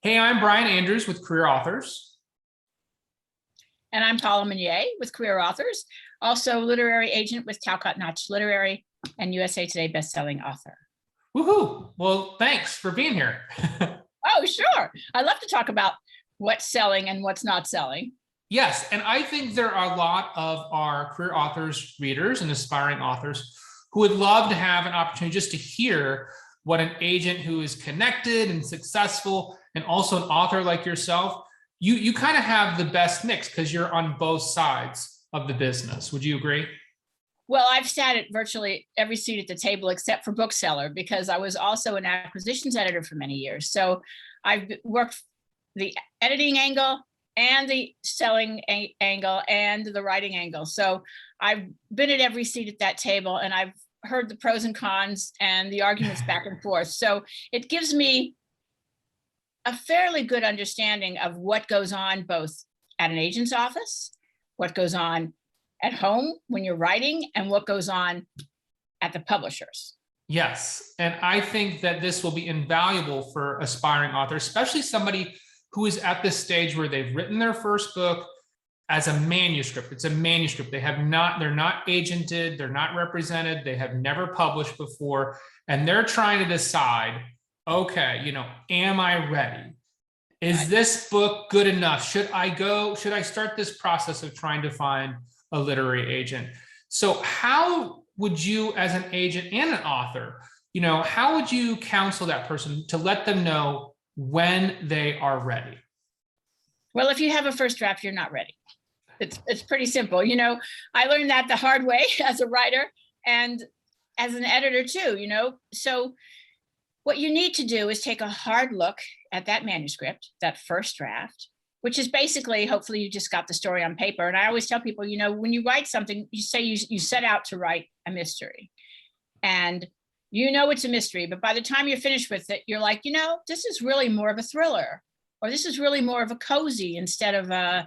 Hey, I'm Brian Andrews with Career Authors. And I'm Paula Munier with Career Authors, also literary agent with Talcott Literary and USA Today bestselling author. Woohoo! Well, thanks for being here. Oh, sure. I love to talk about what's selling and what's not selling. Yes, and I think there are a lot of our career authors, readers, and aspiring authors who would love to have an opportunity just to hear what an agent who is connected and successful and also an author like yourself, you kind of have the best mix because you're on both sides of the business. Would you agree? Well, I've sat at virtually every seat at the table except for bookseller because I was also an acquisitions editor for many years. So I've worked the editing angle and the selling angle and the writing angle. So I've been at every seat at that table and I've heard the pros and cons and the arguments back and forth. So it gives me a fairly good understanding of what goes on both at an agent's office, what goes on at home when you're writing, and what goes on at the publishers. Yes, and I think that this will be invaluable for aspiring authors, especially somebody who is at this stage where they've written their first book as a manuscript. It's a manuscript. They're not agented, they're not represented, they have never published before, and they're trying to decide, okay, am I ready? Is this book good enough? Should I start this process of trying to find a literary agent? So how would you, as an agent and an author, how would you counsel that person to let them know when they are ready? Well, if you have a first draft, you're not ready. It's pretty simple. I learned that the hard way as a writer and as an editor too, So what you need to do is take a hard look at that manuscript, that first draft, which is basically, hopefully you just got the story on paper. And I always tell people, when you write something, you say you set out to write a mystery. And it's a mystery, but by the time you're finished with it, you're like, this is really more of a thriller, or this is really more of a cozy instead of a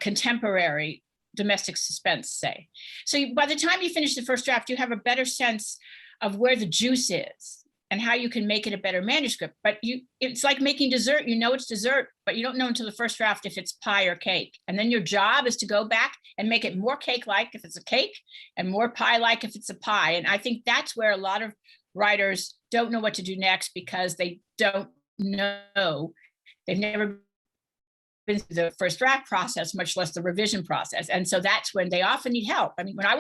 contemporary domestic suspense, say. So by the time you finish the first draft, you have a better sense of where the juice is and how you can make it a better manuscript. But it's like making dessert. It's dessert, but you don't know until the first draft if it's pie or cake. And then your job is to go back and make it more cake-like if it's a cake and more pie-like if it's a pie. And I think that's where a lot of writers don't know what to do next because they don't know. They've never been through the first draft process, much less the revision process. And so that's when they often need help. I mean, when I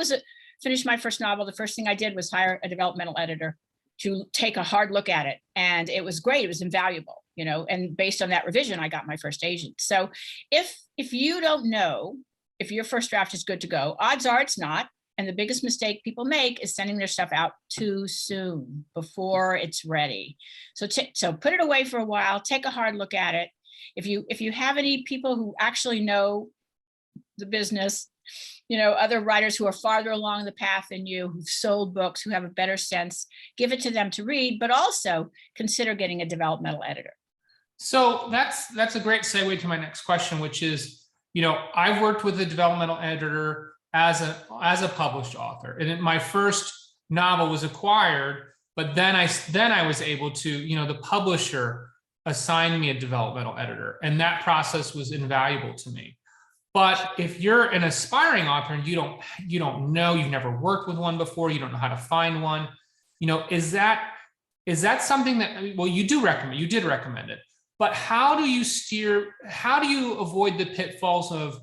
finished my first novel, the first thing I did was hire a developmental editor to take a hard look at it. And it was great. It was invaluable, and based on that revision, I got my first agent. So if you don't know if your first draft is good to go, odds are it's not. And the biggest mistake people make is sending their stuff out too soon before it's ready. So put it away for a while, take a hard look at it. If you have any people who actually know the business, other writers who are farther along the path than you, who've sold books, who have a better sense, give it to them to read, but also consider getting a developmental editor. So that's a great segue to my next question, which is, I've worked with a developmental editor as a published author, and my first novel was acquired, but then I was able to, the publisher assigned me a developmental editor, and that process was invaluable to me. But if you're an aspiring author and you don't know, you've never worked with one before, you don't know how to find one, is that something that, well, you did recommend it, but how do you avoid the pitfalls of,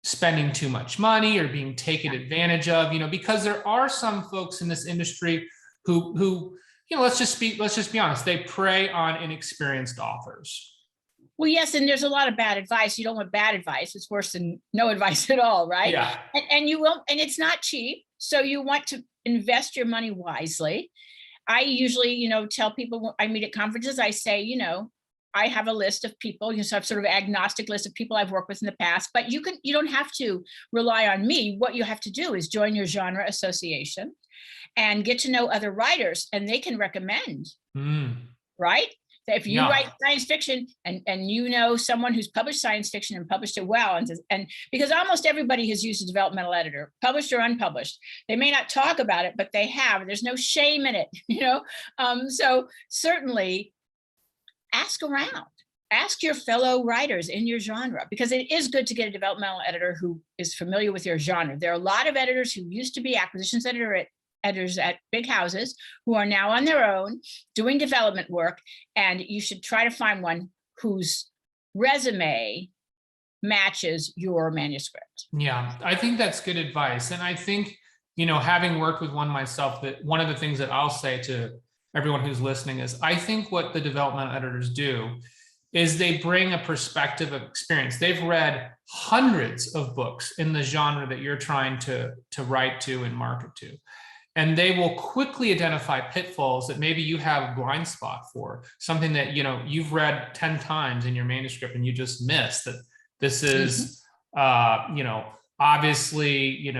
spending too much money or being taken advantage of, because there are some folks in this industry who let's just be honest, they prey on inexperienced authors. Well, yes, and there's a lot of bad advice. You don't want bad advice. It's worse than no advice at all, right? Yeah. And you won't, and it's not cheap. So you want to invest your money wisely. I usually, tell people when I meet at conferences, I say, I have a list of people, so I have sort of an agnostic list of people I've worked with in the past, but you don't have to rely on me. What you have to do is join your genre association and get to know other writers, and they can recommend, right? If you write science fiction and someone who's published science fiction and published it well, and because almost everybody has used a developmental editor, published or unpublished, they may not talk about it, but they have. There's no shame in it, So certainly ask around. Ask your fellow writers in your genre, because it is good to get a developmental editor who is familiar with your genre. There are a lot of editors who used to be acquisitions editors at big houses who are now on their own doing development work, and you should try to find one whose resume matches your manuscript. Yeah, I think that's good advice. And I think, having worked with one myself, that one of the things that I'll say to everyone who's listening is, I think what the developmental editors do is they bring a perspective of experience. They've read hundreds of books in the genre that you're trying to write to and market to. And they will quickly identify pitfalls that maybe you have a blind spot for, something that, you've read 10 times in your manuscript and you just missed that this is, obviously,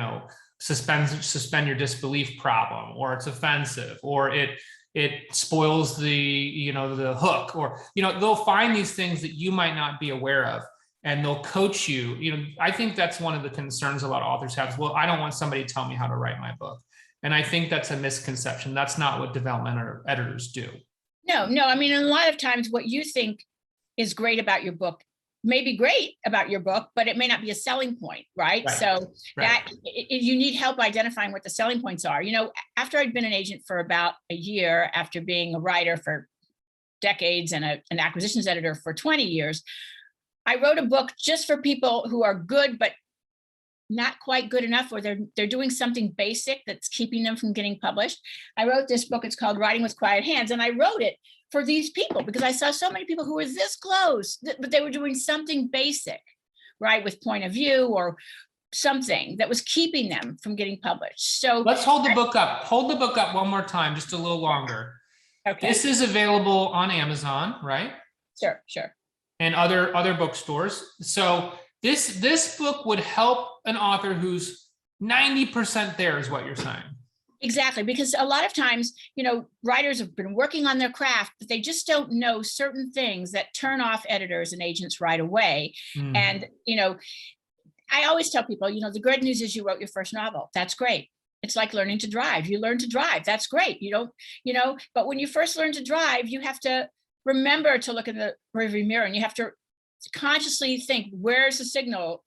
suspend your disbelief problem, or it's offensive, or it spoils the hook, or they'll find these things that you might not be aware of, and they'll coach you. I think that's one of the concerns a lot of authors have is, well, I don't want somebody to tell me how to write my book. And I think that's a misconception. That's not what developmental editors do. No, I mean, a lot of times what you think is great about your book may be great about your book, but it may not be a selling point, right? So that you need help identifying what the selling points are. After I'd been an agent for about a year, after being a writer for decades and an acquisitions editor for 20 years, I wrote a book just for people who are good, but not quite good enough, or they're doing something basic that's keeping them from getting published. I wrote this book. It's called Writing with Quiet Hands. And I wrote it for these people because I saw so many people who were this close, but they were doing something basic, right? With point of view or something that was keeping them from getting published. So let's hold the book up. Hold the book up one more time, just a little longer. Okay. This is available on Amazon, right? Sure. And other bookstores. So this book would help an author who's 90% there, is what you're saying. Exactly, because a lot of times, writers have been working on their craft, but they just don't know certain things that turn off editors and agents right away. And, I always tell people, the good news is you wrote your first novel. That's great. It's like learning to drive. You learn to drive. That's great. But when you first learn to drive, you have to remember to look in the rearview mirror, and you have to consciously think, where's the signal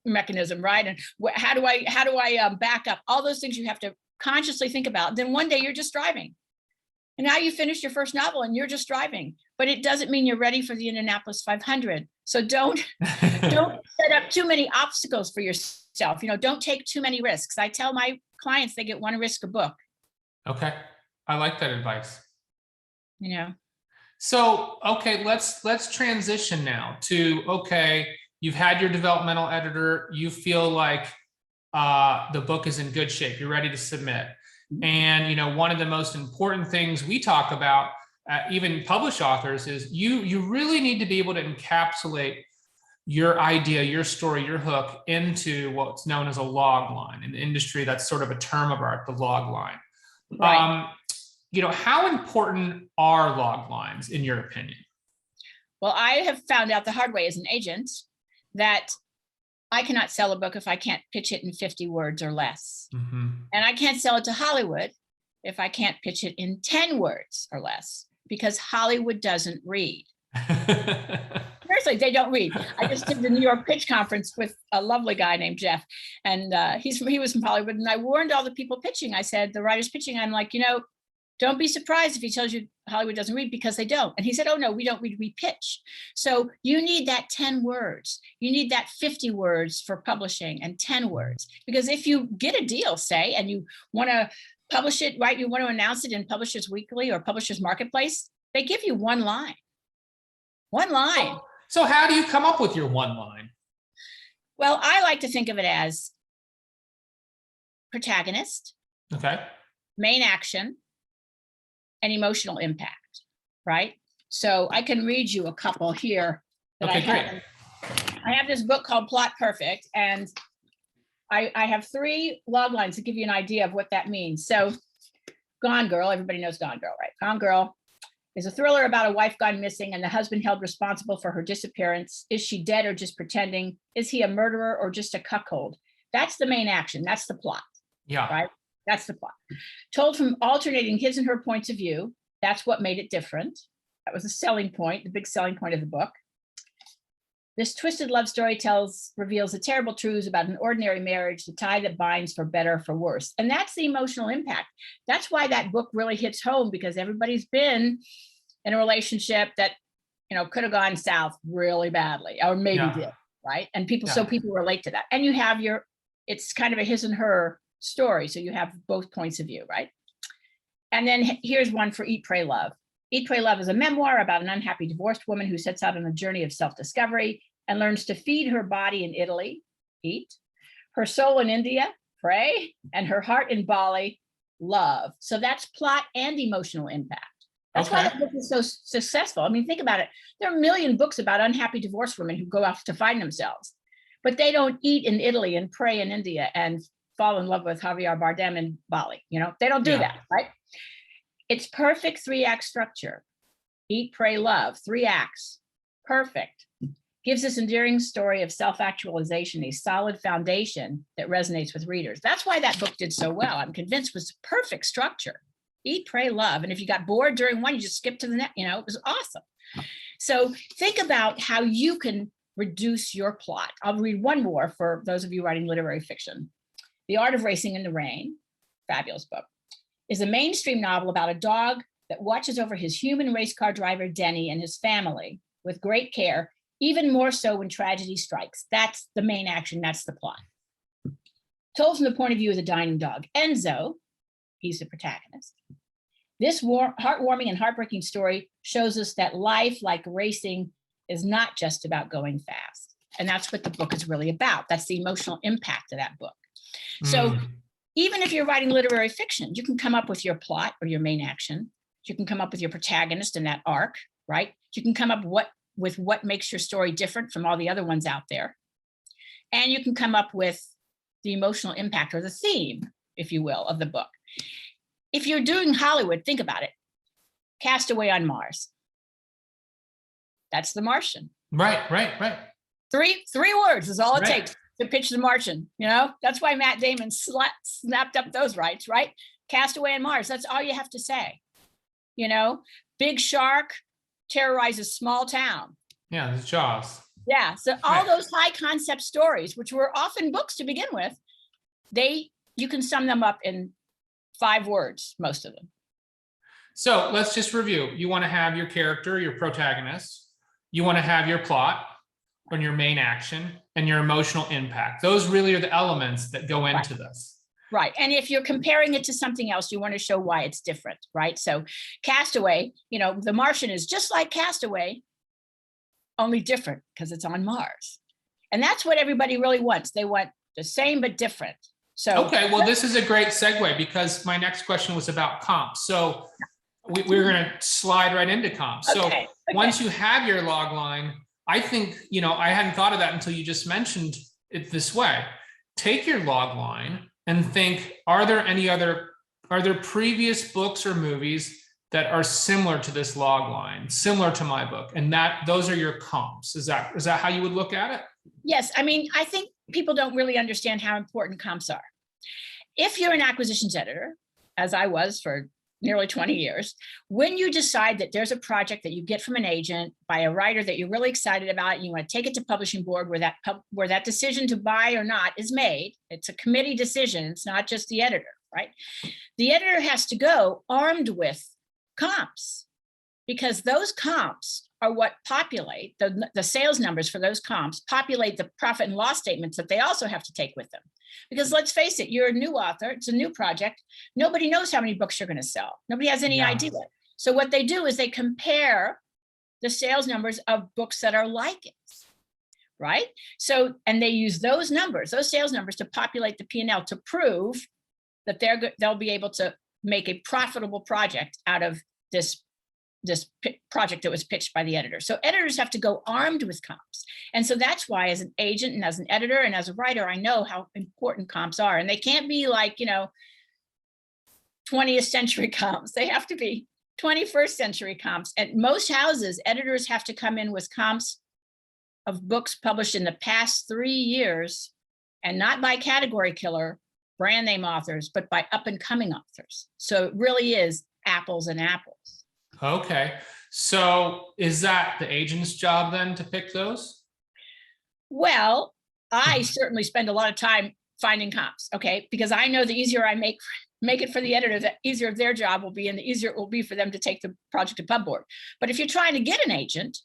mechanism, right? And how do I back up? All those things you have to consciously think about. Then one day you're just driving, and now you finished your first novel and you're just driving, but it doesn't mean you're ready for the Indianapolis 500. So don't set up too many obstacles for yourself. Don't take too many risks. I tell my clients they get one risk a book. Okay, I like that advice. So okay, let's transition now to, okay, you've had your developmental editor, you feel like the book is in good shape, you're ready to submit. And one of the most important things we talk about, even published authors, is you really need to be able to encapsulate your idea, your story, your hook into what's known as a log line. In the industry, that's sort of a term of art, the log line. Right. How important are log lines in your opinion? Well, I have found out the hard way as an agent that I cannot sell a book if I can't pitch it in 50 words or less. And I can't sell it to Hollywood if I can't pitch it in 10 words or less, because Hollywood doesn't read. Seriously, they don't read. I just did the New York pitch conference with a lovely guy named Jeff, and he was from Hollywood, and I warned all the people pitching. I said, the writers pitching, I'm like, don't be surprised if he tells you Hollywood doesn't read, because they don't. And he said, oh no, we don't read, we pitch. So you need that 10 words. You need that 50 words for publishing and 10 words. Because if you get a deal, say, and you want to publish it, right? You want to announce it in Publishers Weekly or Publishers Marketplace, they give you one line. One line. So how do you come up with your one line? Well, I like to think of it as protagonist, okay, main action, and emotional impact, right? So I can read you a couple here. Okay, great. I have this book called Plot Perfect, and I have 3 log lines to give you an idea of what that means. So Gone Girl, everybody knows Gone Girl, right? Gone Girl is a thriller about a wife gone missing and the husband held responsible for her disappearance. Is she dead or just pretending? Is he a murderer or just a cuckold? That's the main action. That's the plot. Yeah. Right? That's the plot. Told from alternating his and her points of view. That's what made it different. That was a selling point, the big selling point of the book. This twisted love story reveals the terrible truths about an ordinary marriage, the tie that binds for better or for worse. And that's the emotional impact. That's why that book really hits home, because everybody's been in a relationship that, could have gone south really badly, or maybe did, right? And so people relate to that. And you have it's kind of a his and her story. So you have both points of view, right? And then here's one for Eat, Pray, Love. Eat, Pray, Love is a memoir about an unhappy divorced woman who sets out on a journey of self-discovery and learns to feed her body in Italy, eat, her soul in India, pray, and her heart in Bali, love. So that's plot and emotional impact. That's why that book is so successful. I mean, think about it. There are a million books about unhappy divorced women who go off to find themselves, but they don't eat in Italy and pray in India and fall in love with Javier Bardem in Bali. They don't do that, right? It's perfect 3-act structure. Eat, pray, love, 3 acts. Perfect. Gives this endearing story of self-actualization, a solid foundation that resonates with readers. That's why that book did so well. I'm convinced it was perfect structure. Eat, pray, love. And if you got bored during one, you just skip to the next, it was awesome. So think about how you can reduce your plot. I'll read one more for those of you writing literary fiction. The Art of Racing in the Rain, fabulous book, is a mainstream novel about a dog that watches over his human race car driver, Denny, and his family with great care, even more so when tragedy strikes. That's the main action, that's the plot. Told from the point of view of the dying dog, Enzo, he's the protagonist. This heartwarming and heartbreaking story shows us that life, like racing, is not just about going fast. And that's what the book is really about. That's the emotional impact of that book. So even if you're writing literary fiction, you can come up with your plot or your main action. You can come up with your protagonist in that arc, right? You can come up with what makes your story different from all the other ones out there. And you can come up with the emotional impact or the theme, if you will, of the book. If you're doing Hollywood, think about it. Castaway on Mars. That's The Martian. Right. 3 words is all it takes to pitch The Martian. That's why Matt Damon snapped up those rights, right? Castaway on Mars. That's all you have to say. Big shark terrorizes small town. Yeah, the Jaws. Yeah. So all those high concept stories, which were often books to begin with, you can sum them up in 5 words, most of them. So let's just review. You want to have your character, your protagonist. You want to have your plot and your main action and your emotional impact. Those really are the elements that go into this. Right. And if you're comparing it to something else, you want to show why it's different, right? So Castaway, The Martian is just like Castaway, only different because it's on Mars. And that's what everybody really wants. They want the same but different. So okay, well, this is a great segue because my next question was about comps. So we're going to slide right into comps. So once you have your log line, I think, I hadn't thought of that until you just mentioned it this way. Take your log line and think, are there previous books or movies that are similar to this log line, similar to my book? And those are your comps. Is that how you would look at it? Yes. I mean, I think people don't really understand how important comps are. If you're an acquisitions editor, as I was for nearly 20 years, when you decide that there's a project that you get from an agent by a writer that you're really excited about, and you want to take it to publishing board where that decision to buy or not is made, it's a committee decision. It's not just the editor, right? The editor has to go armed with comps, because those comps are what populate the sales numbers for those comps, populate the profit and loss statements that they also have to take with them. Because let's face it, you're a new author, it's a new project. Nobody knows how many books you're going to sell. Nobody has any idea. So what they do is they compare the sales numbers of books that are like it, right? So, and they use those numbers, those sales numbers, to populate the P&L to prove that they'll be able to make a profitable project out of this project that was pitched by the editor. So editors have to go armed with comps. And so that's why, as an agent and as an editor and as a writer, I know how important comps are. And they can't be like, 20th century comps. They have to be 21st century comps. At most houses, editors have to come in with comps of books published in the past 3 years, and not by category killer brand name authors, but by up and coming authors. So it really is apples and apples. Okay. So is that the agent's job then to pick those? Well, I certainly spend a lot of time finding comps, okay? Because I know the easier I make it for the editor, the easier their job will be, and the easier it will be for them to take the project to pub board. But if you're trying to get an agent,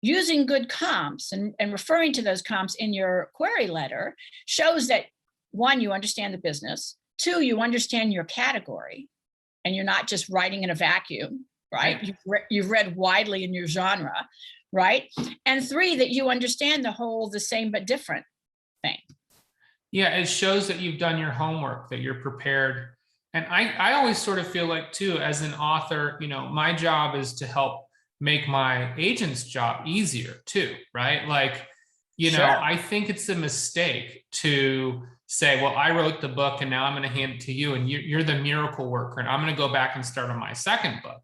using good comps and referring to those comps in your query letter shows that, one, you understand the business, two, you understand your category, and you're not just writing in a vacuum, right? You've read widely in your genre, right? And three, that you understand the same but different thing. Yeah, it shows that you've done your homework, that you're prepared. And I always sort of feel like too, as an author, my job is to help make my agent's job easier too, right? Like, Sure. I think it's a mistake to say, well, I wrote the book and now I'm going to hand it to you and you're the miracle worker and I'm going to go back and start on my second book,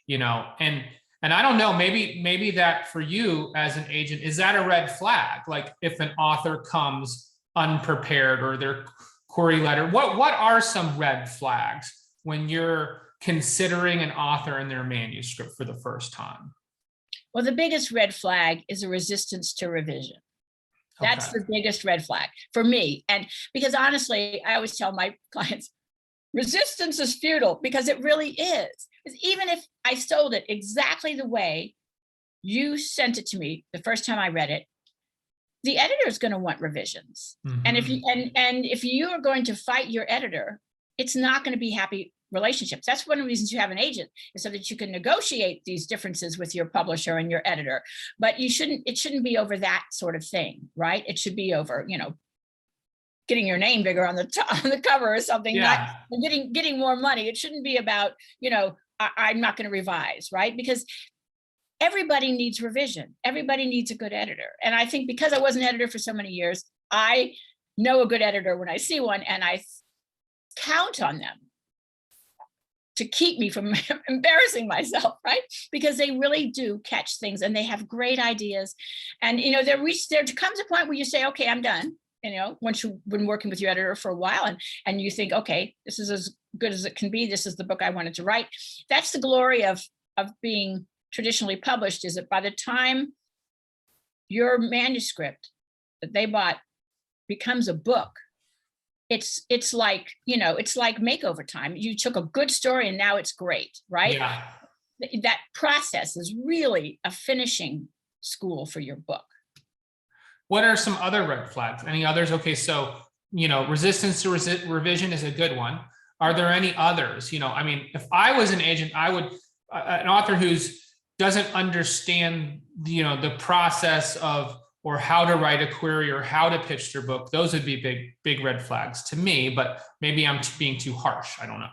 and I don't know, maybe that for you as an agent, is that a red flag? Like if an author comes unprepared or their query letter, what are some red flags when you're considering an author and their manuscript for the first time? Well, the biggest red flag is a resistance to revision. That's Okay. the biggest red flag for me. And because honestly, I always tell my clients, resistance is futile, because it really is. Because even if I sold it exactly the way you sent it to me the first time I read it, the editor is going to want revisions. And if you and if you are going to fight your editor, it's not going to be happy relationships. That's one of the reasons you have an agent, is so that you can negotiate these differences with your publisher and your editor. But it shouldn't be over that sort of thing, right? It should be over, getting your name bigger on the cover or something, Yeah. not getting more money. It shouldn't be about, I'm not going to revise, right? Because everybody needs revision. Everybody needs a good editor. And I think because I was an editor for so many years, I know a good editor when I see one, and I count on them to keep me from embarrassing myself, right? Because they really do catch things and they have great ideas. And, there comes a point where you say, okay, I'm done. Once you've been working with your editor for a while and you think, okay, this is as good as it can be. This is the book I wanted to write. That's the glory of being traditionally published, is that by the time your manuscript that they bought becomes a book, it's like makeover time. You took a good story and now it's great, right? Yeah. That process is really a finishing school for your book. What are some other red flags? Any others? Okay, so, resistance to revision is a good one. Are there any others? If I was an agent, I would, an author who's doesn't understand, the process of, or how to write a query or how to pitch their book, those would be big red flags to me, but maybe I'm being too harsh. I don't know.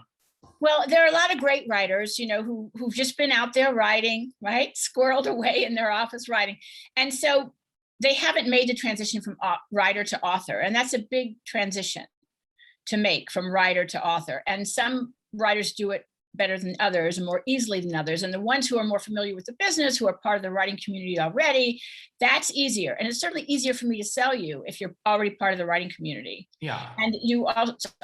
Well, there are a lot of great writers, who've just been out there writing, right? Squirreled away in their office writing. And so they haven't made the transition from writer to author. And that's a big transition to make, from writer to author. And some writers do it better than others and more easily than others. And the ones who are more familiar with the business, who are part of the writing community already, that's easier. And it's certainly easier for me to sell you if you're already part of the writing community. Yeah. And you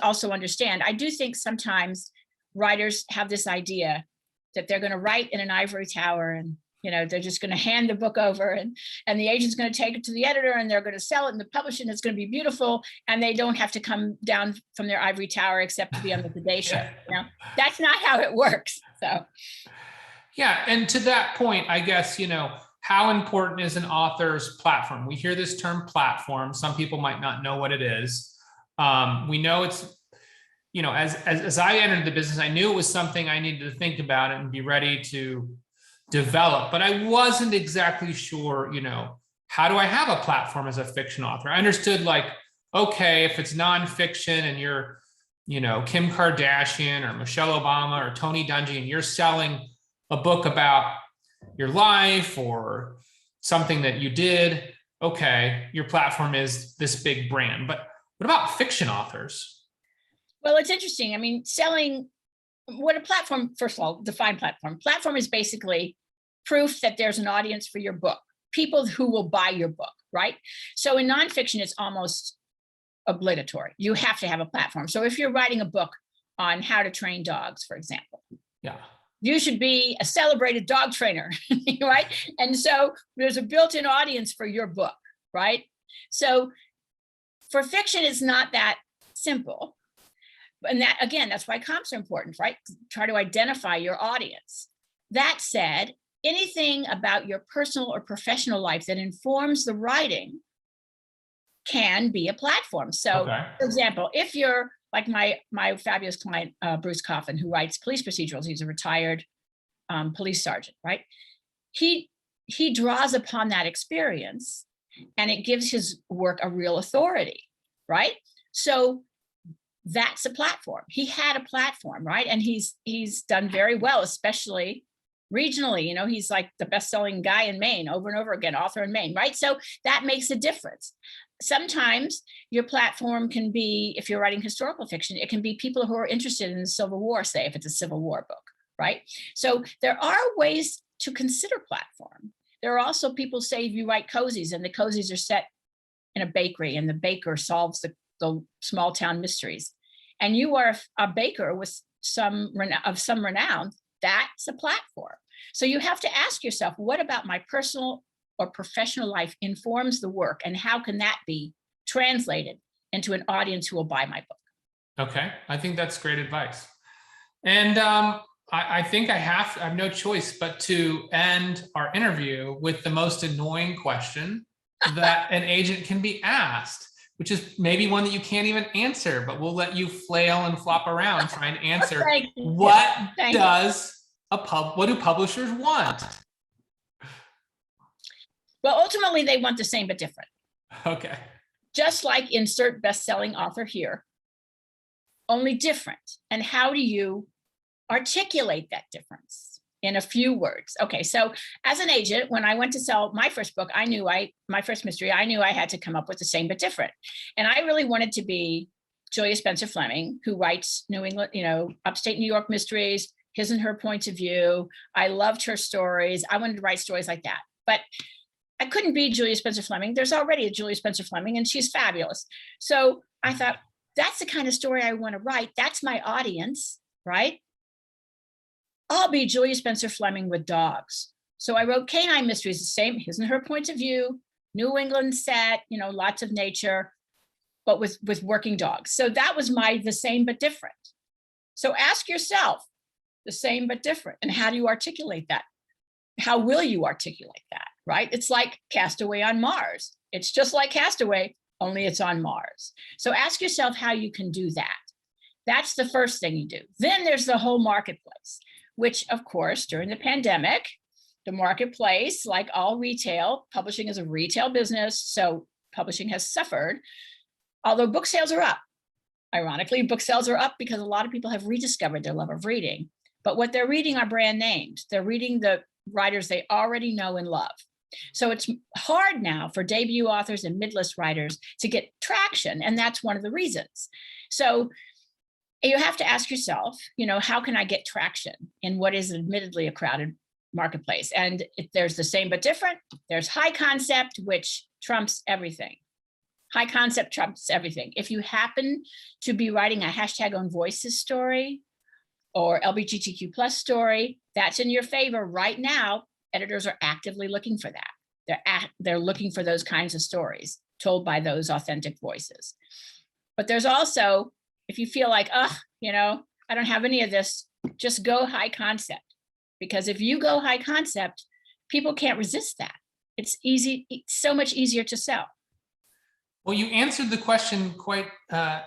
also understand. I do think sometimes writers have this idea that they're going to write in an ivory tower, and they're just going to hand the book over, and the agent's going to take it to the editor, and they're going to sell it in the publisher, and it's going to be beautiful, and they don't have to come down from their ivory tower except to be on the Today Show. That's not how it works. So yeah, and to that point, I guess, how important is an author's platform? We hear this term platform. Some people might not know what it is. We know it's, as I entered the business, I knew it was something I needed to think about and be ready to develop, but I wasn't exactly sure, how do I have a platform as a fiction author? I understood, like, okay, if it's nonfiction and you're, Kim Kardashian or Michelle Obama or Tony Dungy, and you're selling a book about your life or something that you did, okay, your platform is this big brand. But what about fiction authors? Well, it's interesting. I mean, what a platform, first of all, define platform. Platform is basically proof that there's an audience for your book, people who will buy your book, right? So in nonfiction, it's almost obligatory. You have to have a platform. So if you're writing a book on how to train dogs, for example, yeah, you should be a celebrated dog trainer, right? And so there's a built-in audience for your book, right? So for fiction, it's not that simple. And that, again, that's why comps are important, right? Try to identify your audience. That said, anything about your personal or professional life that informs the writing can be a platform. So, for example, if you're like my fabulous client, Bruce Coffin, who writes police procedurals, he's a retired police sergeant, right? He draws upon that experience, and it gives his work a real authority, right? So that's a platform. He had a platform, right? And he's done very well, especially regionally. You know, he's like the best-selling guy in Maine over and over again, author in Maine, right? So that makes a difference. Sometimes your platform can be, if you're writing historical fiction, it can be people who are interested in the Civil War, say, if it's a Civil War book, right? So there are ways to consider platform. There are also people say if you write cozies, and the cozies are set in a bakery, and the baker solves the small town mysteries, and you are a baker with some renown, that's a platform. So you have to ask yourself, what about my personal or professional life informs the work, and how can that be translated into an audience who will buy my book? Okay, I think that's great advice. And I think I have no choice but to end our interview with the most annoying question that an agent can be asked, which is maybe one that you can't even answer, but we'll let you flail and flop around trying to answer. What do publishers want? Well, ultimately, they want the same but different. Okay. Just like insert best-selling author here, only different. And how do you articulate that difference in a few words? Okay, so as an agent, when I went to sell my first book, my first mystery, I knew I had to come up with the same but different. And I really wanted to be Julia Spencer Fleming, who writes New England, upstate New York mysteries, his and her points of view. I loved her stories. I wanted to write stories like that. But I couldn't be Julia Spencer Fleming. There's already a Julia Spencer Fleming, and she's fabulous. So I thought, that's the kind of story I want to write. That's my audience, right? I'll be Julia Spencer Fleming with dogs. So I wrote canine mysteries, the same, his and her points of view, New England set, lots of nature, but with working dogs. So that was the same but different. So ask yourself, the same but different, and how do you articulate that? How will you articulate that, right? It's like Castaway on Mars. It's just like Castaway, only it's on Mars. So ask yourself how you can do that. That's the first thing you do. Then there's the whole marketplace, which of course, during the pandemic, the marketplace, like all retail, publishing is a retail business, so publishing has suffered, although book sales are up. Ironically, book sales are up because a lot of people have rediscovered their love of reading. But what they're reading are brand names. They're reading the writers they already know and love. So it's hard now for debut authors and mid-list writers to get traction, and that's one of the reasons. So you have to ask yourself, how can I get traction in what is admittedly a crowded marketplace? And if there's the same but different, there's high concept, which trumps everything. High concept trumps everything. If you happen to be writing a hashtag own voices story or LGBTQ plus story, that's in your favor right now. Editors are actively looking for that. They're looking for those kinds of stories told by those authentic voices. But there's also, if you feel like, I don't have any of this, just go high concept. Because if you go high concept, people can't resist that. It's easy, it's so much easier to sell. Well, you answered the question quite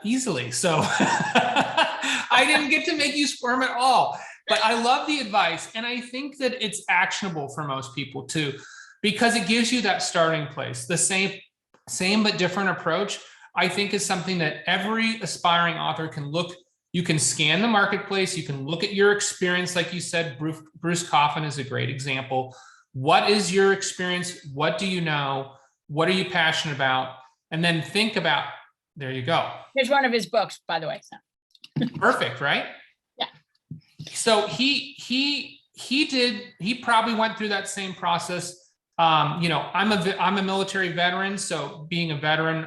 easily. So I didn't get to make you squirm at all. But I love the advice. And I think that it's actionable for most people too, because it gives you that starting place. The same but different approach, I think, is something that every aspiring author can look. You can scan the marketplace. You can look at your experience. Like you said, Bruce Coffin is a great example. What is your experience? What do you know? What are you passionate about? And then think about, there you go. Here's one of his books, by the way. So. Perfect, right? Yeah. So he probably went through that same process. I'm a military veteran, so being a veteran,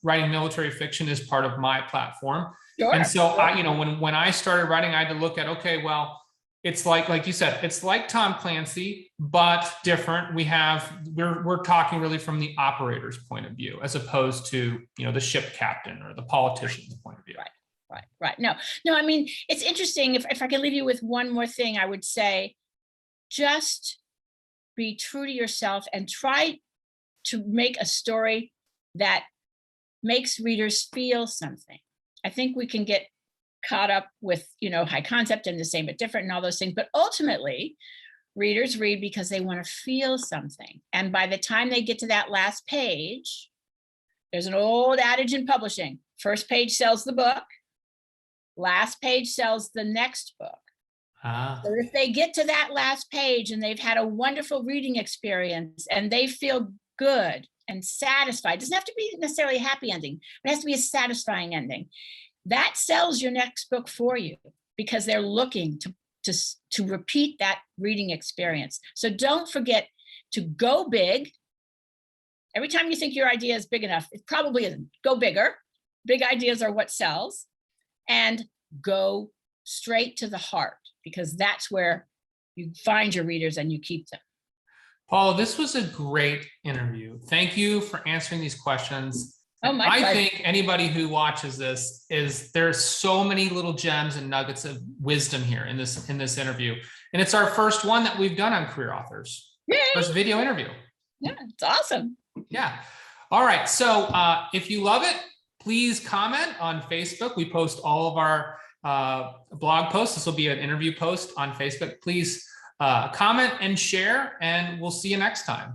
writing military fiction is part of my platform. Sure, and so sure. When I started writing, I had to look at, okay, well, it's like you said, it's like Tom Clancy, but different. We're talking really from the operator's point of view, as opposed to, the ship captain or the politician's point of view. Right. No, I mean, it's interesting. If I could leave you with one more thing, I would say, just be true to yourself and try to make a story that makes readers feel something. I think we can get caught up with, high concept and the same but different and all those things. But ultimately, readers read because they want to feel something. And by the time they get to that last page, there's an old adage in publishing: first page sells the book, last page sells the next book. So if they get to that last page and they've had a wonderful reading experience and they feel good and satisfied, it doesn't have to be necessarily a happy ending, but it has to be a satisfying ending. That sells your next book for you, because they're looking to repeat that reading experience. So don't forget to go big. Every time you think your idea is big enough, it probably isn't. Go bigger. Big ideas are what sells. And go straight to the heart, because that's where you find your readers and you keep them. Paula, this was a great interview. Thank you for answering these questions. Oh, my pleasure. I think anybody who watches this there's so many little gems and nuggets of wisdom here in this interview. And it's our first one that we've done on Career Authors. Yay. First video interview. Yeah, it's awesome. Yeah. All right. So if you love it, please comment on Facebook. We post all of our blog posts. This will be an interview post on Facebook. Please comment and share, and we'll see you next time.